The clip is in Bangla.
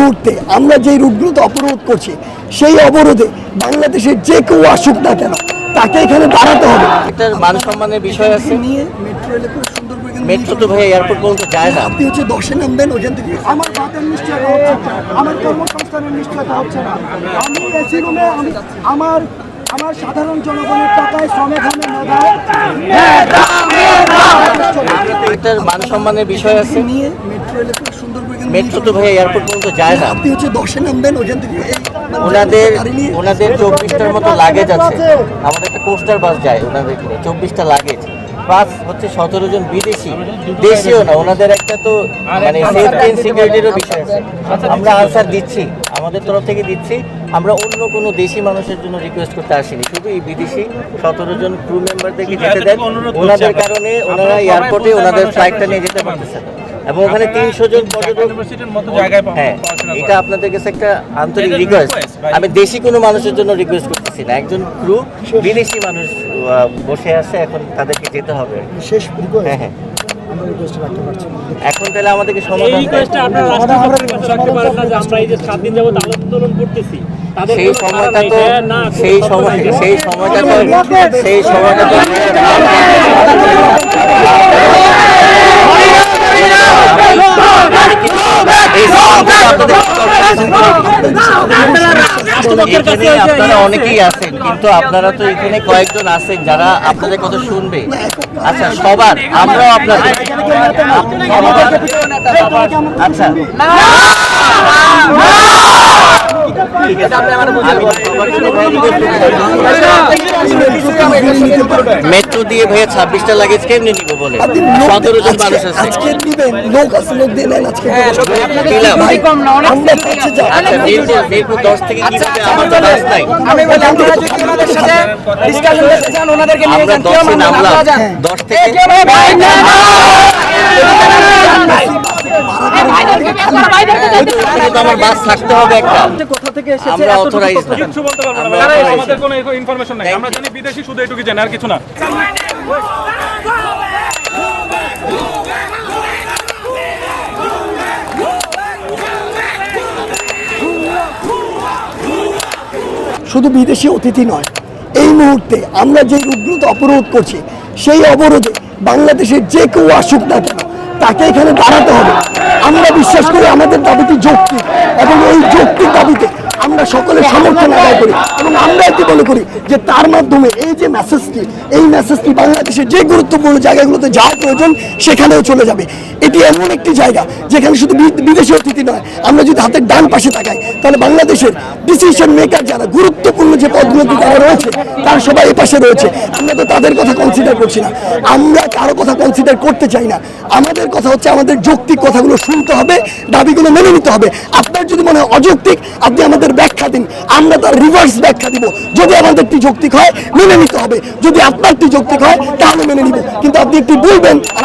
মুহূর্তে আমরা যে রুটগুলোতে অবরোধ করছি সেই অবরোধে বাংলাদেশের যে কেউ আসুক না কেন তাকে এখানে দাঁড়াতে হবে। এটার মান সম্মানের বিষয় আছে। নিয়ে মেট্রো রেলে খুব সুন্দর করে মেট্রো তো ভাই এয়ারপোর্ট পর্যন্ত যায় না। আপনি হচ্ছে 10-এ নামবেন ওখান থেকে। আমার বাতের নিশ্চয়তা হচ্ছে না, আমার কর্মসংস্থানের নিশ্চয়তা হচ্ছে না। আমি এসি রুমে আমার সাধারণ জনগণের টাকায় শ্রমে এটার মান সম্মানের বিষয় আছে। নিয়ে মেট্রো রেলে খুব সুন্দর করে মেট্রো তো ভাই এয়ারপোর্ট পর্যন্ত যায় না। আপনি হচ্ছে 10-এ নামবেন ওখান থেকে। ওনাদের 24টার মতো লাগেজ আছে। আমাদের একটা কোস্টার বাস যায় ওনাদের 24টা লাগেজ, প্লাস হচ্ছে 17 জন বিদেশি, দেশীয় না। ওনাদের একটা তো মানে সেফটি এন্ড সিকিউরিটিরও বিষয় আছে। আমরা আনসার দিচ্ছি, আমাদের তরফ থেকে দিচ্ছি। আমরা অন্য কোনো দেশি মানুষের জন্য রিকোয়েস্ট করতে আসিনি, শুধু এই বিদেশি 17 জন ক্রু মেম্বারদেরকে যেতে দেন। ওনাদের কারণে ওনারা এয়ারপোর্টে ওনাদের ফ্লাইটটা নিয়ে যেতে পারতেছে না। এবং ওখানে 300 জন পর্যটক। হ্যাঁ, এটা আপনাদের কাছে একটা আন্তরিক রিকোয়েস্ট। আমি দেশি কোনো মানুষের জন্য রিকোয়েস্ট করতেছি না। একজন ক্রু বিদেশি মানুষ বসে আছে, এখন তাদেরকে যেতে হবে। শেষ রিকোয়েস্ট। হ্যাঁ হ্যাঁ, এখন তাহলে আমাদেরকে সমাধান আমরা এই যে 7 দিন যাবত আন্দোলন করতেছি, সেই সময়টা তো আপনারা অনেকেই আছেন, কিন্তু আপনারা তো এখানে কয়েকজন আছেন যারা আপনাদের কথা শুনবে। আচ্ছা, সবার আমরাও আপনাদের আচ্ছা মেট্রো দিয়ে ভাইয়া 26টা লাগেজ কেমনি নিব বলে 17 জন মানুষ আছে। আজকে দিবেন লোক আছে, লোক দিয়ে নেন আজকে দিলাম। আমরা কাছে যাই। আচ্ছা, মিরপুর 10 থেকে কি হবে? আমার তো বাস নাই। আমি বললাম যে ওনাদের সাথে ডিসকাশন করতে চান, ওনাদেরকে নিয়ে আমরা যান। 10 এ নামলাম, 10 থেকে আমার বাস থাকতে হবে একটা। কোথা থেকে এসেছে? আমরা অথরাইজ না। কিছু বলতে পারবো না, আমাদের কোনো ইনফরমেশন নাই। আমরা জানি বিদেশি, শুধু এটুকু জানি, আর কিছু না। শুধু বিদেশি অতিথি নয়, এই মুহূর্তে আমরা যে রুটগুলোতে অবরোধ করছি সেই অবরোধে বাংলাদেশের যে কেউ আসুক না কেন তাকে এখানে দাঁড়াতে হবে। আমরা বিশ্বাস করি আমাদের দাবিটি যৌক্তিক, এবং এই যৌক্তিক দাবিতে আমরা সকলের সমর্থন আদায় করি। এবং আমরা এটি মনে করি যে তার মাধ্যমে এই যে মেসেজটি, এই মেসেজটি বাংলাদেশের যে গুরুত্বপূর্ণ জায়গাগুলোতে যাওয়া প্রয়োজন সেখানেও চলে যাবে। এটি এমন একটি জায়গা যেখানে শুধু বিদেশি অতিথি নয়, আমরা যদি হাতের ডান পাশে তাকাই তাহলে বাংলাদেশের ডিসিশন মেকার যারা গুরুত্বপূর্ণ যে পদগুলোতে যারা রয়েছে তারা সবাই এ পাশে রয়েছে। আমরা তো তাদের কথা কনসিডার করছি না, আমরা কারো কথা কনসিডার করতে চাই না। আমাদের কথা হচ্ছে আমাদের যৌক্তিক কথাগুলো শুনতে হবে, দাবিগুলো মেনে নিতে হবে। আপনার যদি মনে হয় অযৌক্তিক, আপনি আমাদের ব্যাখ্যা দিন, আমরা তার রিভার্স ব্যাখ্যা দিব। যদি আমাদেরটি যৌক্তিক হয় মেনে নিতে হবে, যদি আপনারটি যৌক্তিক হয় তাহলে মেনে নিব। কিন্তু আপনি একটি বলবেন আর